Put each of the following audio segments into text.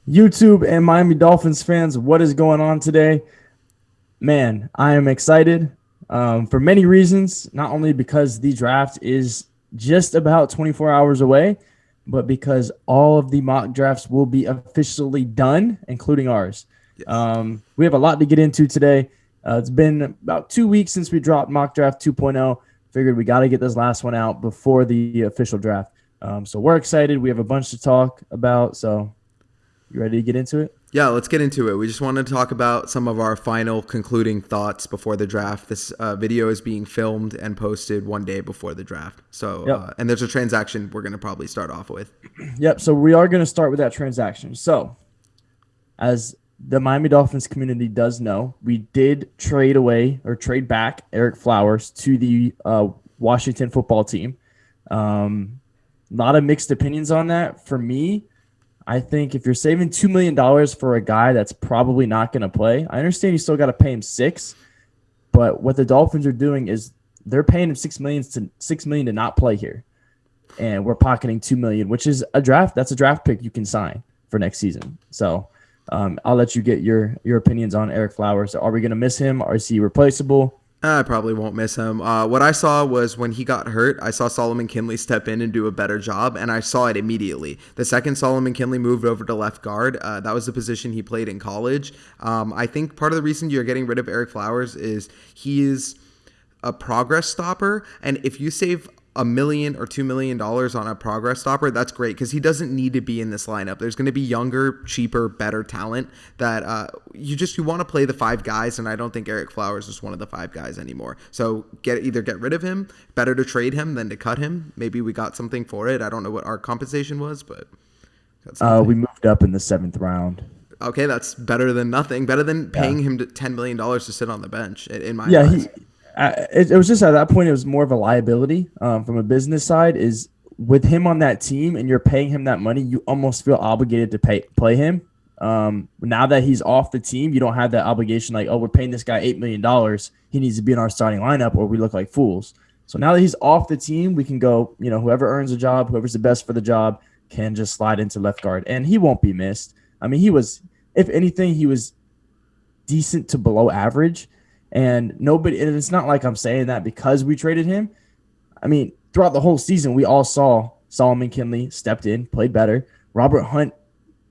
YouTube and Miami Dolphins fans, what is going on today? Man, I am excited for many reasons, not only because the draft is just about 24 hours away, but because all of the mock drafts will be officially done, including ours. Yes. We have a lot to get into today. It's been about 2 weeks since we dropped mock draft 2.0. Figured we got to get this last one out before the official draft. So we're excited. We have a bunch to talk about. So you ready to get into it? Yeah, let's get into it. We just want to talk about some of our final concluding thoughts before the draft. This video is being filmed and posted one day before the draft. So, Yep. and there's a transaction we're going to probably start off with. Yep. So we are going to start with that transaction. So, as the Miami Dolphins community does know, we did trade away or trade back Eric Flowers to the Washington football team. A lot of mixed opinions on that. For me, I think if you're saving $2 million for a guy that's probably not going to play, I understand you still got to pay him six, but what the Dolphins are doing is they're paying him $6 million to not play here, and we're pocketing $2 million, which is a draft. That's a draft pick you can sign for next season. So I'll let you get your opinions on Eric Flowers. Are we going to miss him? Or is he replaceable? I probably won't miss him. What I saw was when he got hurt, I saw Solomon Kinley step in and do a better job, and I saw it immediately. The second Solomon Kinley moved over to left guard, that was the position he played in college. I think part of the reason you're getting rid of Eric Flowers is he is a progress stopper, and if you save $1 million or $2 million on a progress stopper, that's great because he doesn't need to be in this lineup. There's going to be younger, cheaper, better talent that you want to play the five guys, and I don't think Eric Flowers is one of the five guys anymore. So either get rid of him. Better to trade him than to cut him. Maybe we got something for it. I don't know what our compensation was, but got We something. moved up in the seventh round. Okay, that's better than nothing. Better than Yeah. paying him $10 million to sit on the bench in my Yeah, eyes. it was just at that point it was more of a liability from a business side. Is with him on that team and you're paying him that money, you almost feel obligated to play him. Now that he's off the team, you don't have that obligation. Like, oh, we're paying this guy $8 million. He needs to be in our starting lineup, or we look like fools. So now that he's off the team, we can go. Whoever earns a job, whoever's the best for the job, can just slide into left guard, and he won't be missed. I mean, he was, if anything, he was decent to below average. And nobody, and it's not like I'm saying that because we traded him. I mean, throughout the whole season, we all saw Solomon Kinley stepped in, played better. Robert Hunt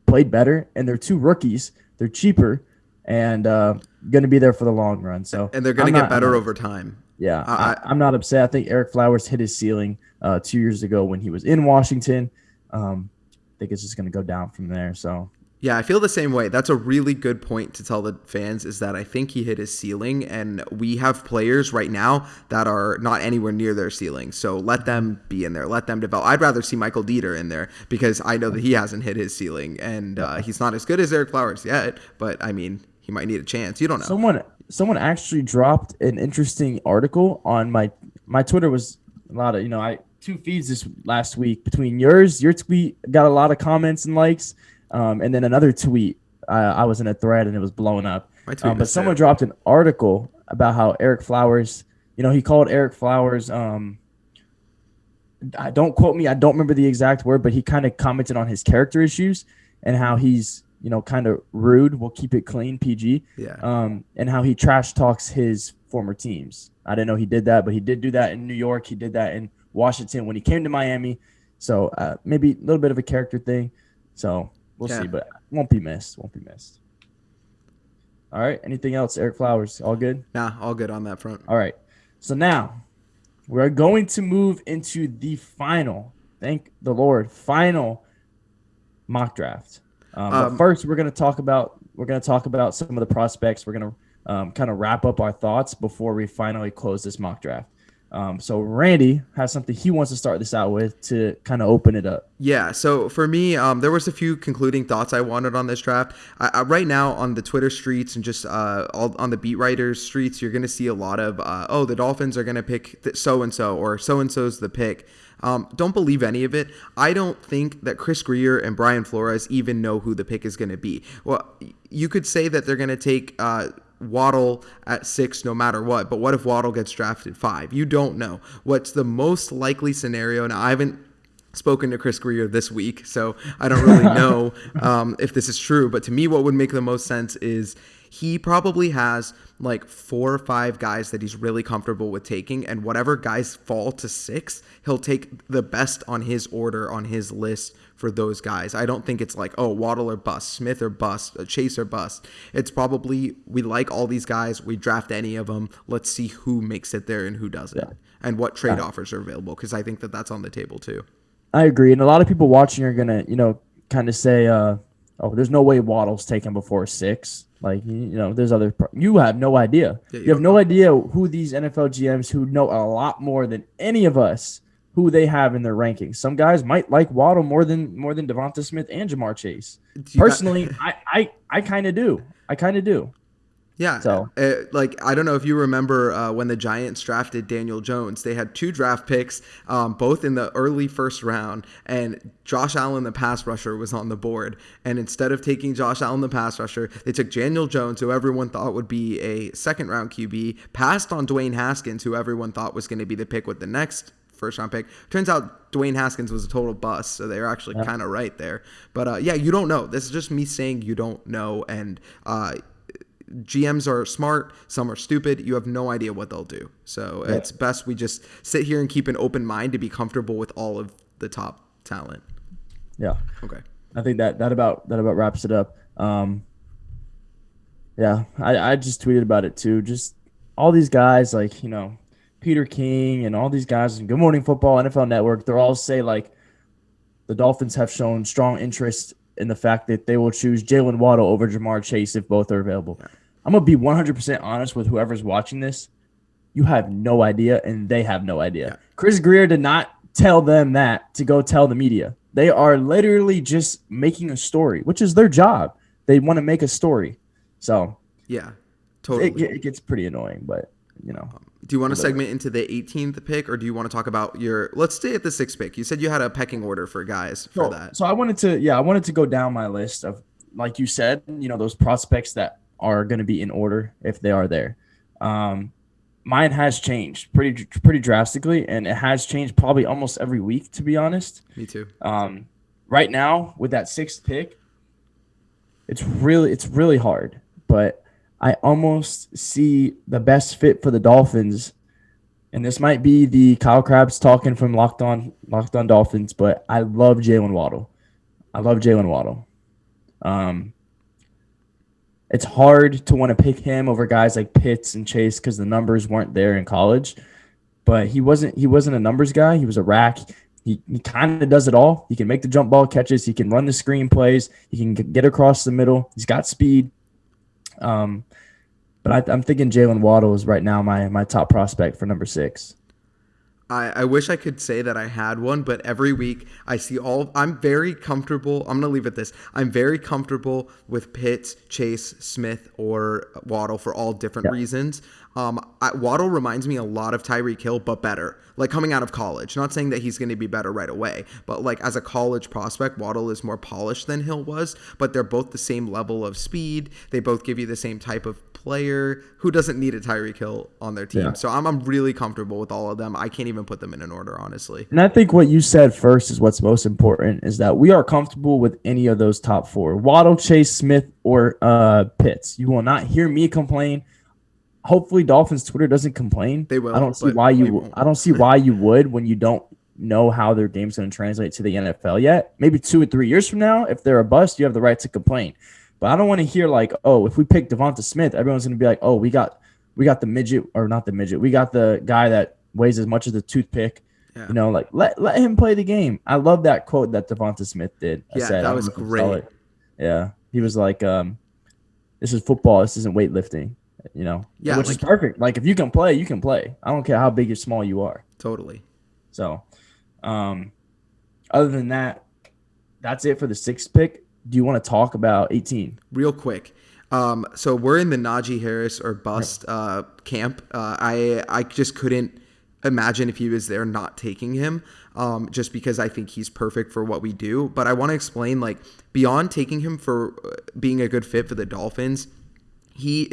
played better, and they're two rookies. They're cheaper and going to be there for the long run. So And they're going I'm to get not, I'm better not, over time. yeah, I, I'm not upset. I think Eric Flowers hit his ceiling 2 years ago when he was in Washington. I think it's just going to go down from there. So Yeah, I feel the same way. That's a really good point to tell the fans is that I think he hit his ceiling, and we have players right now that are not anywhere near their ceiling. So let them be in there. Let them develop. I'd rather see Michael Dieter in there because I know that he hasn't hit his ceiling, and he's not as good as Eric Flowers yet, but I mean, he might need a chance. You don't know. someone actually dropped an interesting article on my Twitter. Was a lot of I two feeds this last week between your tweet got a lot of comments and likes, and then another tweet. I was in a thread and it was blowing up. My tweet But was someone too. dropped an article about how Eric Flowers. He called Eric Flowers. Don't quote me. I don't remember the exact word, but he kind of commented on his character issues and how he's kind of rude. We'll keep it clean, PG. Yeah. And how he trash talks his former teams. I didn't know he did that, but he did do that in New York. He did that in Washington when he came to Miami. So maybe a little bit of a character thing. So we'll Yeah. see, but won't be missed. Won't be missed. All right. Anything else, Eric Flowers? All good? Nah, all good on that front. All right. So now we're going to move into the final, thank the Lord, final mock draft. But Um, first, we're going to talk about some of the prospects. We're going to kind of wrap up our thoughts before we finally close this mock draft. So Randy has something he wants to start this out with to kind of open it up. Yeah, so for me, there was a few concluding thoughts I wanted on this draft. Right now on the Twitter streets and just all on the beat writers streets, you're going to see a lot of, the Dolphins are going to pick so and so, or so and so's the pick. Don't believe any of it. I don't think that Chris Greer and Brian Flores even know who the pick is going to be. Well, you could say that they're going to take Waddle at 6 no matter what, but what if Waddle gets drafted 5? You don't know. What's the most likely scenario? Now, I haven't spoken to Chris Greer this week, so I don't really know if this is true. But to me, what would make the most sense is he probably has like 4 or 5 guys that he's really comfortable with taking, and whatever guys fall to 6, he'll take the best on his order, on his list for those guys. I don't think it's like, oh, Waddle or bust, Smith or bust, Chase or bust. It's probably, we like all these guys, we draft any of them, let's see who makes it there and who doesn't, and what trade offers are available, because I think that that's on the table too. I agree. And a lot of people watching are going to, kind of say, oh, there's no way Waddle's taken before 6. Like, there's other – you have no idea. Yeah, you have no idea who these NFL GMs who know a lot more than any of us, who they have in their rankings. Some guys might like Waddle more than Devonta Smith and Jamar Chase. Personally, I kind of do. I kind of do. Yeah, so I don't know if you remember when the Giants drafted Daniel Jones. They had 2 draft picks, both in the early first round, and Josh Allen, the pass rusher, was on the board. And instead of taking Josh Allen, the pass rusher, they took Daniel Jones, who everyone thought would be a second-round QB, passed on Dwayne Haskins, who everyone thought was going to be the pick with the next first-round pick. Turns out Dwayne Haskins was a total bust, so they were actually kind of right there. But, you don't know. This is just me saying you don't know, and GMs are smart, some are stupid. You have no idea what they'll do. So it's best we just sit here and keep an open mind to be comfortable with all of the top talent. Yeah. Okay. I think that about wraps it up. I just tweeted about it too. Just all these guys like, Peter King and all these guys in Good Morning Football, NFL Network, they're all say like the Dolphins have shown strong interest in the fact that they will choose Jalen Waddle over Jamar Chase if both are available. Yeah. I'm going to be 100% honest with whoever's watching this. You have no idea, and they have no idea. Yeah. Chris Greer did not tell them that to go tell the media. They are literally just making a story, which is their job. They want to make a story. So, yeah, totally. It gets pretty annoying, but, Do you want to segment into the 18th pick, or do you want to talk about let's stay at the 6th pick. You said you had a pecking order for guys for that. So I wanted to go down my list of, like you said, those prospects that are going to be in order if they are there. Mine has changed pretty drastically, and it has changed probably almost every week, to be honest. Me too. Right now with that 6th pick, it's really hard, but I almost see the best fit for the Dolphins, and this might be the Kyle Krabs talking from Locked On Dolphins, but I love Jalen Waddle. It's hard to want to pick him over guys like Pitts and Chase because the numbers weren't there in college, but he wasn't a numbers guy. He was a rack. He kind of does it all. He can make the jump ball catches. He can run the screen plays. He can get across the middle. He's got speed. But I'm thinking Jalen Waddle is right now my top prospect for number 6. I wish I could say that I had one, but every week I see I'm very comfortable. I'm going to leave it this. I'm very comfortable with Pitts, Chase, Smith, or Waddle for all different reasons. Waddle reminds me a lot of Tyreek Hill, but better. Like coming out of college. Not saying that he's going to be better right away, but like as a college prospect, Waddle is more polished than Hill was, but they're both the same level of speed. They both give you the same type of player. Who doesn't need a Tyreek Hill on their team? Yeah. So I'm really comfortable with all of them. I can't even put them in an order, honestly. And I think what you said first is what's most important, is that we are comfortable with any of those top 4. Waddle, Chase, Smith, or Pitts. You will not hear me complain. Hopefully Dolphins Twitter doesn't complain. They will. I don't see why you would when you don't know how their game's going to translate to the NFL yet. Maybe 2 or 3 years from now, if they're a bust, you have the right to complain. But I don't want to hear like, oh, if we pick Devonta Smith, everyone's going to be like, oh, we got the midget, or not the midget. We got the guy that weighs as much as a toothpick. Yeah. Like let him play the game. I love that quote that Devonta Smith did. That was great. Yeah. He was like, this is football. This isn't weightlifting, which is perfect. Like if you can play, you can play. I don't care how big or small you are. Totally. So, other than that, that's it for the 6th pick. Do you want to talk about 18? Real quick. So we're in the Najee Harris or bust camp. I just couldn't imagine if he was there not taking him, just because I think he's perfect for what we do. But I want to explain, like, beyond taking him for being a good fit for the Dolphins, he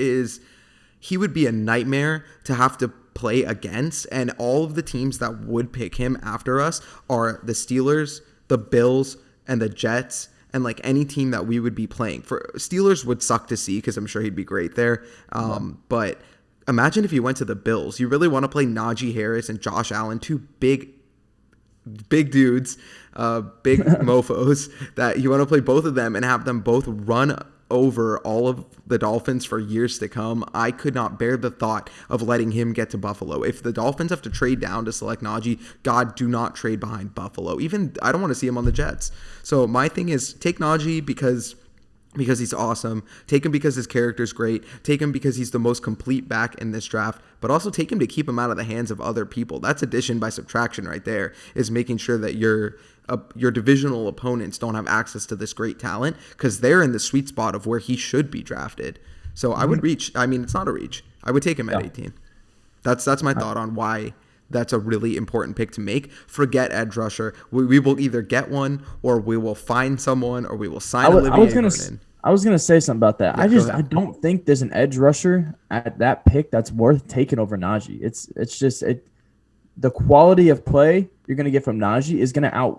would be a nightmare to have to play against, and all of the teams that would pick him after us are the Steelers, the Bills, and the Jets, and like any team that we would be playing. For Steelers would suck to see because I'm sure he'd be great there. But imagine if you went to the Bills. You really want to play Najee Harris and Josh Allen, two big dudes, big mofos, that you want to play both of them and have them both run over all of the Dolphins for years to come. I could not bear the thought of letting him get to Buffalo. If the Dolphins have to trade down to select Najee, God, do not trade behind Buffalo. Even I don't want to see him on the Jets. So my thing is take Najee because he's awesome. Take him because his character's great. Take him because he's the most complete back in this draft, but also take him to keep him out of the hands of other people. That's addition by subtraction right there, is making sure that your divisional opponents don't have access to this great talent, because they're in the sweet spot of where he should be drafted. So I would reach. I mean, it's not a reach. I would take him at 18. That's my thought on why that's a really important pick to make. Forget edge rusher. We will either get one, or we will find someone, or we will sign Olivier Vernon. I was gonna say something about that. Yeah, I don't think there's an edge rusher at that pick that's worth taking over Najee. It's just the quality of play you're gonna get from Najee is gonna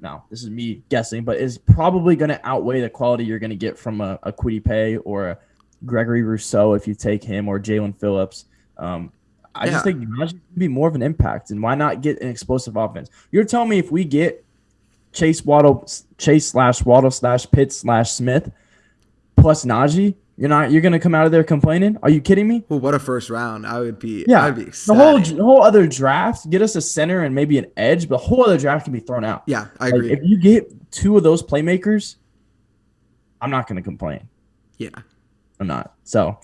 now, this is me guessing, but is probably going to outweigh the quality you're going to get from a Kwity Paye or a Gregory Rousseau if you take him, or Jalen Phillips. I just think Najee would be more of an impact, and why not get an explosive offense? You're telling me if we get Chase Waddle / Pitts / Smith plus Najee, you're going to come out of there complaining? Are you kidding me? Well, what a first round. I'd be ecstatic. The whole other draft, get us a center and maybe an edge, but the whole other draft can be thrown out. Yeah, I agree. If you get two of those playmakers, I'm not going to complain. Yeah. I'm not. So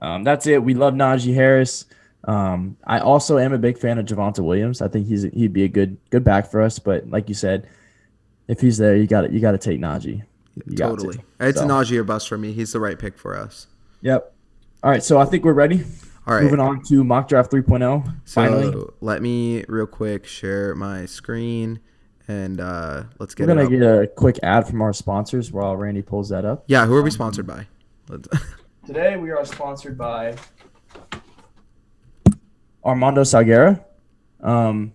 that's it. We love Najee Harris. I also am a big fan of Javonte Williams. I think he'd be a good back for us, but like you said, if he's there, you got to take Najee. Totally. It's a Najee or bust for me. He's the right pick for us. Yep. All right, so I think we're ready. All right. Moving on to Mock Draft 3.0. Finally. So let me real quick share my screen, and let's get We're going to get a quick ad from our sponsors while Randy pulls that up. Yeah, who are we sponsored by? Today we are sponsored by Armando Salguera. To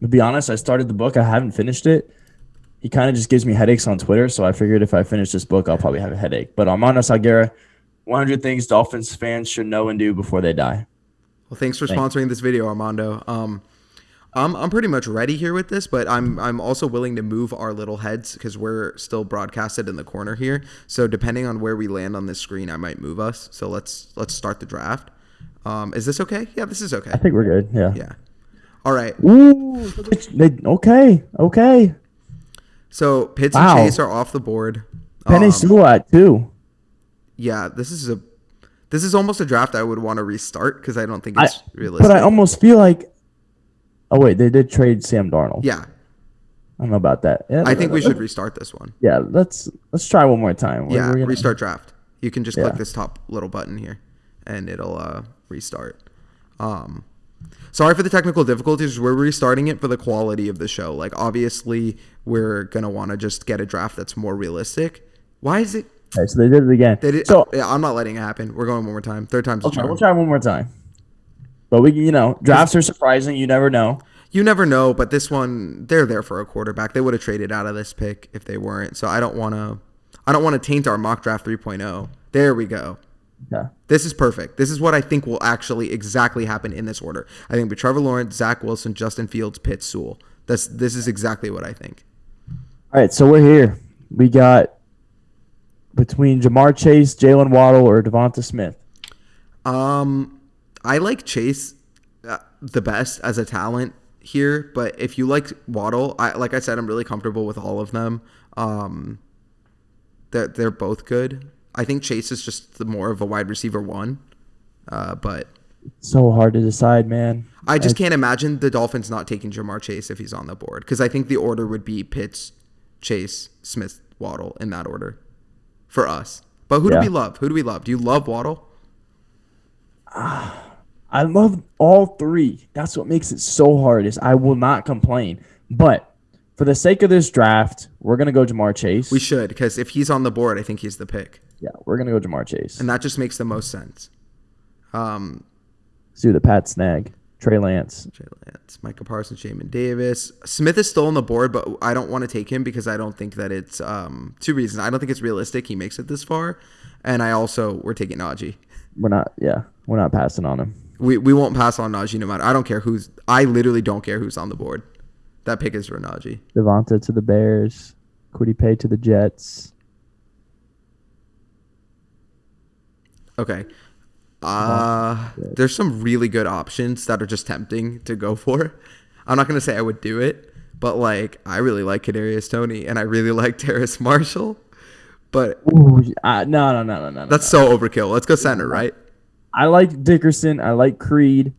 be honest, I started the book. I haven't finished it. He kind of just gives me headaches on Twitter, so I figured if I finish this book, I'll probably have a headache. But Armando Salguera, 100 things Dolphins fans should know and do before they die. Well, thanks for sponsoring this video, Armando. I'm pretty much ready here with this, but I'm also willing to move our little heads because we're still broadcasted in the corner here. So depending on where we land on this screen, I might move us. So let's start the draft. Is this okay? Yeah, this is okay. I think we're good. Yeah. Yeah. All right. Ooh. Okay. So Pitts and Chase are off the board. Penny Sewell too. Yeah, this is almost a draft I would want to restart because I don't think it's realistic. But I almost feel like, oh wait, they did trade Sam Darnold. Yeah, I don't know about that. Yeah, I think we should restart this one. Yeah, let's try one more time. Yeah, restart draft. You can just click this top little button here, and it'll restart. Sorry for the technical difficulties. We're restarting it for the quality of the show. Like, obviously, we're going to want to just get a draft that's more realistic. Why is it? Okay, so they did it again. Yeah, I'm not letting it happen. We're going one more time. Third time's a charm. We'll try one more time. But drafts are surprising. You never know. You never know, but this one, they're there for a quarterback. They would have traded out of this pick if they weren't. So I don't want to taint our mock draft 3.0. There we go. Yeah. This is perfect. This is what I think will actually exactly happen in this order. I think with Trevor Lawrence, Zach Wilson, Justin Fields, Pitts, Sewell. This is exactly what I think. All right, so we're here. We got between Jamar Chase, Jalen Waddle, or Devonta Smith. I like Chase the best as a talent here, but if you like Waddle, like I said, I'm really comfortable with all of them. They're both good. I think Chase is just more of a wide receiver one, but so hard to decide, man. I just can't imagine the Dolphins not taking Jamar Chase if he's on the board, because I think the order would be Pitts, Chase, Smith, Waddle in that order for us. But who do we love? Who do we love? Do you love Waddle? I love all three. That's what makes it so hard. Is I will not complain, but for the sake of this draft, we're gonna go Jamar Chase. We should, because if he's on the board, I think he's the pick. Yeah, we're gonna go Jamar Chase, and that just makes the most sense. Let's do the Pat snag. Trey Lance. Trey Lance, Micah Parsons, Jamin Davis. Smith is still on the board, but I don't want to take him because I don't think that it's two reasons. I don't think it's realistic he makes it this far, and we're taking Najee. We're not passing on him. We won't pass on Najee no matter. I literally don't care who's on the board. That pick is for Najee. Devonta to the Bears. Kwity Paye to the Jets. Okay. There's some really good options that are just tempting to go for. I'm not going to say I would do it, but like I really like Kadarius Toney and I really like Terrace Marshall. But no. That's so overkill. Let's go center, right? I like Dickerson. I like Creed.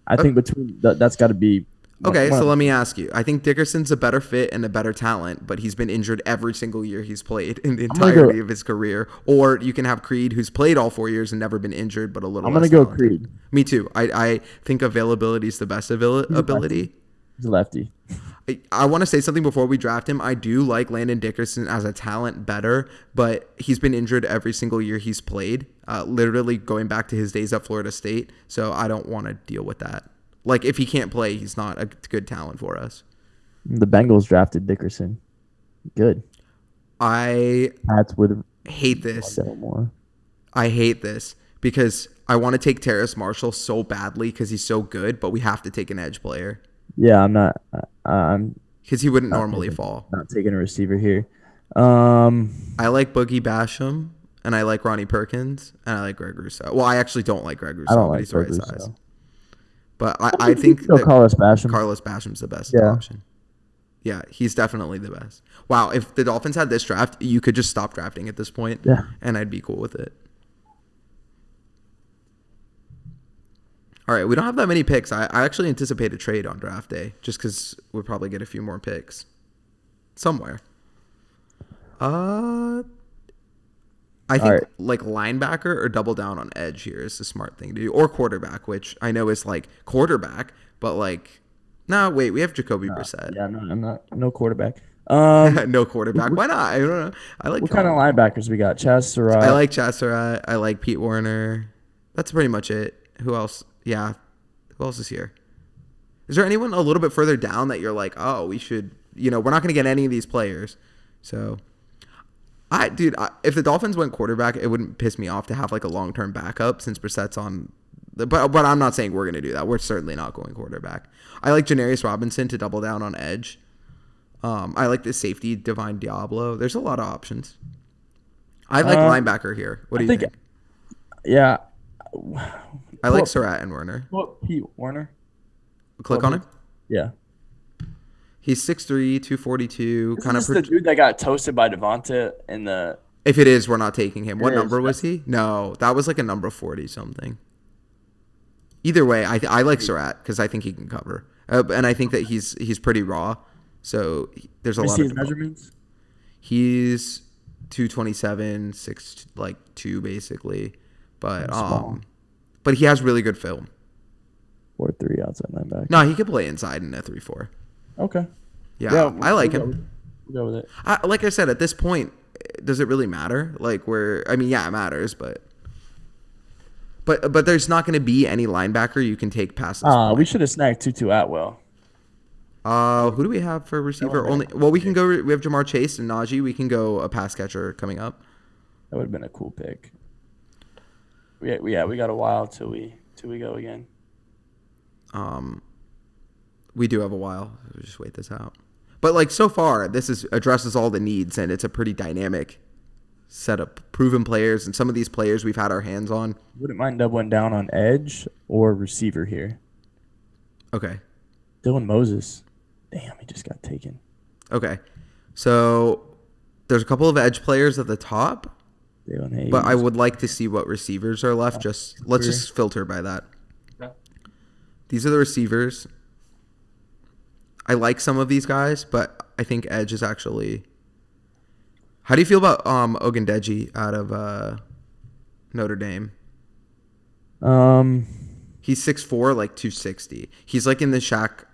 I think between that's got to be. Okay, so let me ask you. I think Dickerson's a better fit and a better talent, but he's been injured every single year he's played in the entirety of his career. Or you can have Creed, who's played all 4 years and never been injured, but a little less talented. I'm going to go Creed. Me too. I think availability is the best ability. He's a lefty. I want to say something before we draft him. I do like Landon Dickerson as a talent better, but he's been injured every single year he's played, literally going back to his days at Florida State. So I don't want to deal with that. Like, if he can't play, he's not a good talent for us. The Bengals drafted Dickerson. Good. I hate this. I hate this because I want to take Terrace Marshall so badly because he's so good, but we have to take an edge player. Yeah, I'm not. Because he wouldn't normally fall. Not taking a receiver here. I like Boogie Basham, and I like Ronnie Perkins, and I like Greg Rousseau. Well, I actually don't like Greg Rousseau, but he's the right size. But I think that Carlos Basham's the best option. Yeah, he's definitely the best. Wow, if the Dolphins had this draft, you could just stop drafting at this point, and I'd be cool with it. All right, we don't have that many picks. I actually anticipate a trade on draft day just because we'll probably get a few more picks somewhere. I think like linebacker or double down on edge here is the smart thing to do, or quarterback, which I know is like quarterback, but like, no, wait, we have Jacoby Brissett. Yeah, no, I'm not. No quarterback. No quarterback. Why not? I don't know. I like. What kind of linebackers we got? Chaz Surratt. I like Chaz Surratt. I like Pete Werner. That's pretty much it. Who else? Yeah. Who else is here? Is there anyone a little bit further down that you're like, oh, we should, we're not going to get any of these players. So, if the Dolphins went quarterback, it wouldn't piss me off to have like a long-term backup since Brissett's on. But I'm not saying we're going to do that. We're certainly not going quarterback. I like Janarius Robinson to double down on edge. I like the safety Divine Diablo. There's a lot of options. I like linebacker here. What do you think? Yeah. I like Surratt and Werner. What, Pete Werner? Click on him? Yeah. He's 6'3", 242. Kind of the dude that got toasted by Devonta in the... If it is, we're not taking him. What number was he? No, that was like a number 40-something. Either way, I like Surratt because I think he can cover. And I think that he's pretty raw. So there's a lot of... measurements? He's 227, 6'2", basically. But he has really good film. 4-3 outside linebacker. No, he could play inside in a 3-4. Okay. Yeah, I like him. We'll go with it. Like I said, at this point, does it really matter? It matters, but there's not going to be any linebacker you can take past this point. We should have snagged Tutu Atwell. Who do we have for receiver? We can go. We have Jamar Chase and Najee. We can go a pass catcher coming up. That would have been a cool pick. We got a while till we go again. We do have a while. We'll just wait this out. But so far, this addresses all the needs, and it's a pretty dynamic set of proven players. And some of these players we've had our hands on. Wouldn't mind doubling down on edge or receiver here. Okay. Dylan Moses. Damn, he just got taken. Okay, so there's a couple of edge players at the top. But I would like to see what receivers are left. Let's just filter by that. Yeah. These are the receivers. I like some of these guys, but I think edge is actually. How do you feel about Ogundeji out of Notre Dame? He's 6'4", 260. He's in the Shaq.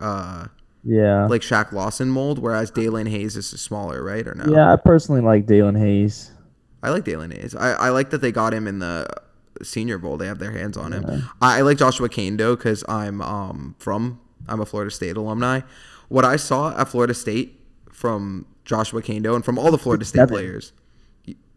Shaq Lawson mold, whereas Dalen Hayes is smaller, right? Or no? Yeah, I personally like Dalen Hayes. I like Dalen Hayes. I like that they got him in the Senior Bowl. They have their hands on him. Yeah. I like Joshua Kando because I'm a Florida State alumni. What I saw at Florida State from Joshua Kando and from all the Florida State players.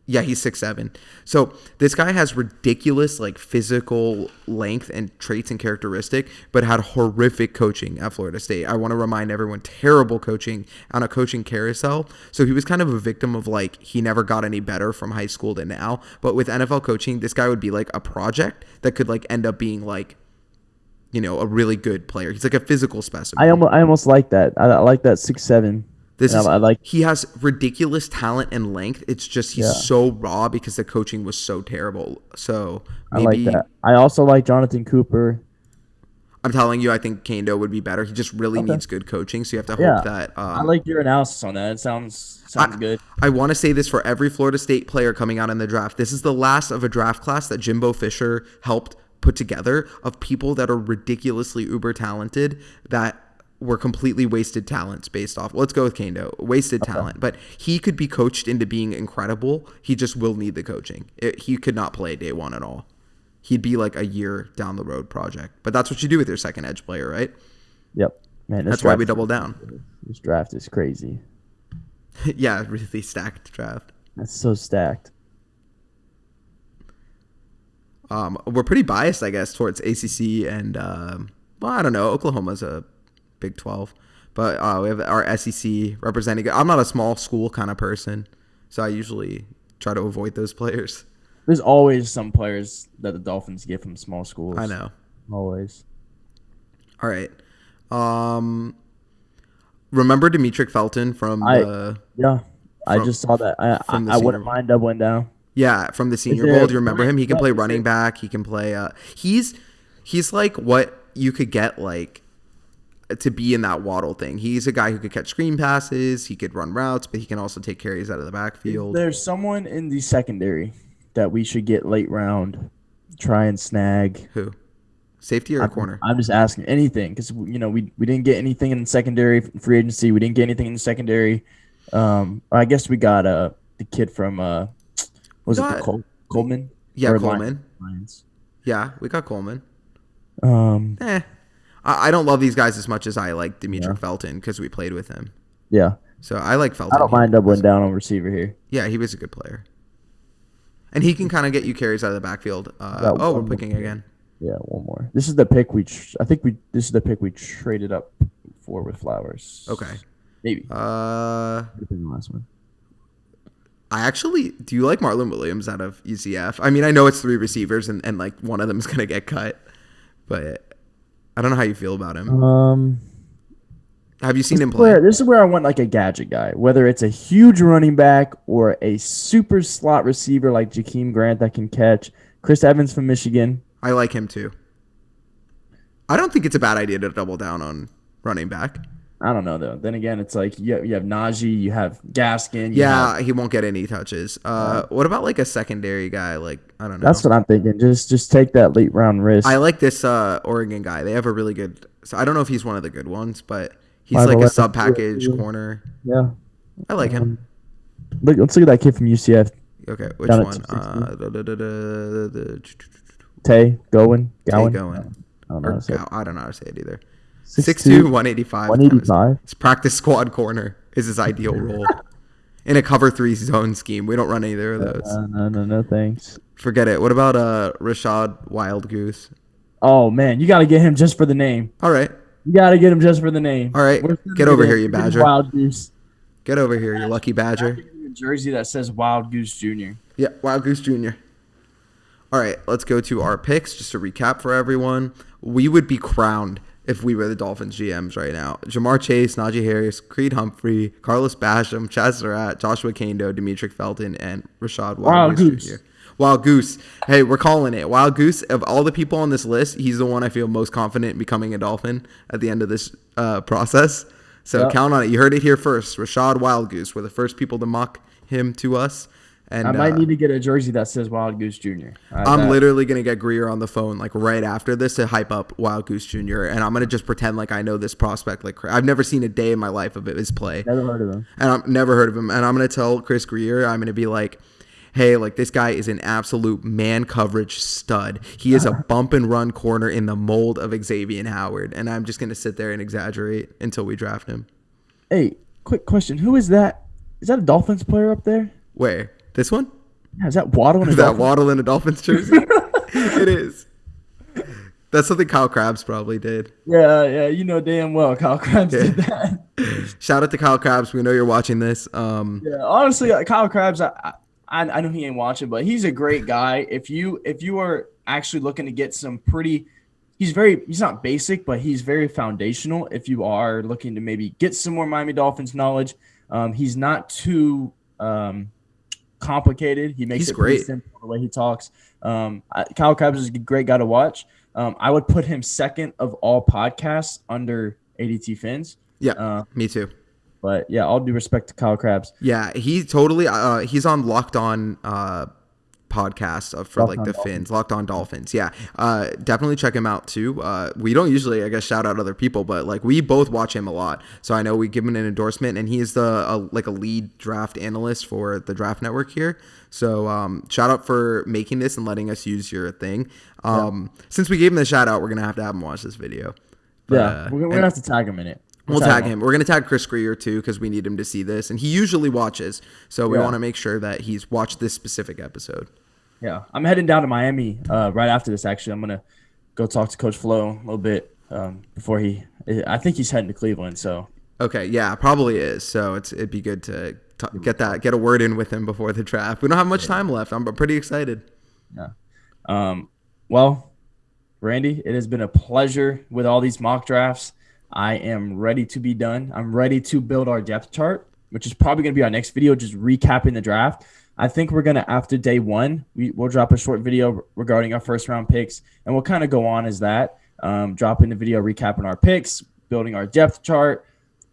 Yeah, he's 6'7". So this guy has ridiculous like physical length and traits and characteristic, but had horrific coaching at Florida State. I want to remind everyone, terrible coaching on a coaching carousel. So he was kind of a victim of like he never got any better from high school to now. But with NFL coaching, this guy would be like a project that could like end up being like, you know, a really good player. He's like a physical specimen. I almost like that. I like that 6'7". He has ridiculous talent and length. It's just he's so raw because the coaching was so terrible. So maybe, I like that. I also like Jonathan Cooper. I'm telling you, I think Kando would be better. He just really needs good coaching. So you have to hope that. I like your analysis on that. It sounds good. I want to say this for every Florida State player coming out in the draft. This is the last of a draft class that Jimbo Fisher helped put together of people that are ridiculously uber talented that were completely wasted talents based off. Let's go with Kando. Wasted talent. But he could be coached into being incredible. He just will need the coaching. He could not play day one at all. He'd be like a year down the road project. But that's what you do with your second edge player, right? Yep. Man, that's why we double down. This draft is crazy. Yeah, really stacked draft. That's so stacked. We're pretty biased, I guess, towards ACC and, well, I don't know. Oklahoma's a Big 12, but we have our SEC representing. I'm not a small school kind of person, so I usually try to avoid those players. There's always some players that the Dolphins get from small schools. I know. Always. All right. Remember Demetric Felton from I just saw that. I wouldn't mind doubling down. Yeah, from the Senior Bowl. Do you remember him? He can play running back. He can play. He's like what you could get like to be in that Waddle thing. He's a guy who could catch screen passes. He could run routes, but he can also take carries out of the backfield. There's someone in the secondary that we should get late round, try and snag. Who? Safety or corner? I'm just asking anything because we didn't get anything in the secondary free agency. We didn't get anything in the secondary. I guess we got the kid from Coleman? Yeah, Coleman. Lions. Yeah, we got Coleman. I don't love these guys as much as I like Demetric Felton because we played with him. Yeah. So I like Felton. I don't mind doubling down on receiver here. Yeah, he was a good player. And he can kind of get you carries out of the backfield. We're picking again. Yeah, one more. This is the pick this is the pick we traded up for with Flowers. Okay. Maybe. The last one. Do you like Marlon Williams out of UCF? I mean, I know it's 3 receivers and like one of them is going to get cut, but I don't know how you feel about him. Have you seen him play? This is where I want like a gadget guy, whether it's a huge running back or a super slot receiver like Jakeem Grant that can catch. Chris Evans from Michigan. I like him too. I don't think it's a bad idea to double down on running back. I don't know, though. Then again, it's like you have Najee, you have Gaskin. He won't get any touches. What about like a secondary guy? Like, I don't know. That's what I'm thinking. Just take that late round risk. I like this Oregon guy. They have a really good – so I don't know if he's one of the good ones, but he's like a sub-package corner. Yeah. I like him. Let's look at that kid from UCF. Okay, which one? Tay Gowan. I don't know how to say it either. 6'2", 185. 185. His practice squad corner is his ideal role. In a cover 3 zone scheme. We don't run either of those. No, thanks. Forget it. What about Rashad Wild Goose? Oh, man. You got to get him just for the name. All right. You got to get him just for the name. All right. Get over here, you badger. Wild Goose. Get over here, you lucky badger. A jersey that says Wild Goose Jr. Yeah, Wild Goose Jr. All right. Let's go to our picks just to recap for everyone. We would be crowned if we were the Dolphins GMs right now. Jamar Chase, Najee Harris, Creed Humphrey, Carlos Basham, Chaz Surratt, Joshua Kando, Demetric Felton, and Rashad Wild Goose Jr. Wild Goose. Hey, we're calling it. Wild Goose, of all the people on this list, he's the one I feel most confident in becoming a Dolphin at the end of this process. So count on it. You heard it here first. Rashad Wild Goose. We're the first people to mock him to us. And I might need to get a jersey that says Wild Goose Jr. I'm literally going to get Greer on the phone like right after this to hype up Wild Goose Jr. And I'm going to just pretend like I know this prospect. Like I've never seen a day in my life of his play. Never heard of him. And I've never heard of him. And I'm going to tell Chris Greer, I'm going to be like, hey, like this guy is an absolute man coverage stud. He is a bump and run corner in the mold of Xavier Howard. And I'm just going to sit there and exaggerate until we draft him. Hey, quick question. Who is that? Is that a Dolphins player up there? Where? This one? Yeah, is that Waddle in a Is that Dolphins? Waddle in a Dolphins jersey? It is. That's something Kyle Krabs probably did. Yeah, you know damn well Kyle Krabs did that. Shout out to Kyle Krabs. We know you're watching this. Yeah, honestly, Kyle Krabs, I know he ain't watching, but he's a great guy. If you are actually looking to get some pretty, he's not basic, but he's very foundational. If you are looking to maybe get some more Miami Dolphins knowledge, he's not too complicated. He makes it pretty simple the way he talks. Kyle Krabs is a great guy to watch. I would put him second of all podcasts under ADT Fins. Yeah, me too. But yeah, all due respect to Kyle Krabs. Yeah, he totally. He's on Locked On podcast for like the Fins, Locked On Dolphins. Yeah, definitely check him out too. We don't usually, I guess, shout out other people, but like we both watch him a lot, so I know we give him an endorsement, and he is a lead draft analyst for the Draft Network here. So shout out for making this and letting us use your thing. Since we gave him the shout out, we're gonna have to have him watch this video. But, we're gonna have to tag him in it. We'll tag him. We're going to tag Chris Greer, too, because we need him to see this. And he usually watches. So we want to make sure that he's watched this specific episode. Yeah. I'm heading down to Miami right after this, actually. I'm going to go talk to Coach Flo a little bit before I think he's heading to Cleveland. So. Okay. Yeah, probably is. So it'd be good to get a word in with him before the draft. We don't have much time left. I'm pretty excited. Yeah. Well, Randy, it has been a pleasure with all these mock drafts. I am ready to be done. I'm ready to build our depth chart, which is probably going to be our next video, just recapping the draft. I think we're going to, after day one, we'll drop a short video regarding our first round picks, and we'll kind of go on as that, dropping the video recapping our picks, building our depth chart,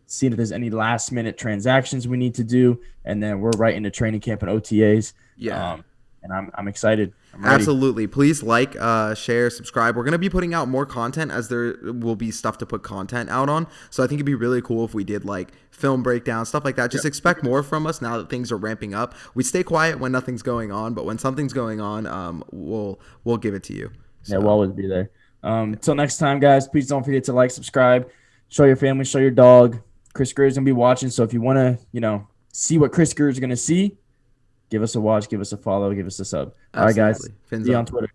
seeing if there's any last minute transactions we need to do, and then we're right into training camp and OTAs. Yeah. And I'm excited. Absolutely. Please like, share, subscribe. We're going to be putting out more content as there will be stuff to put content out on. So I think it'd be really cool if we did like film breakdown, stuff like that. Just expect more from us now that things are ramping up. We stay quiet when nothing's going on, but when something's going on, we'll give it to you. So. Yeah, we'll always be there. Until next time, guys, please don't forget to like, subscribe, show your family, show your dog. Chris Greer is going to be watching. So if you want to, see what Chris Greer is going to see, give us a watch, give us a follow, give us a sub. Absolutely. All right, guys. Fins See you up. on Twitter.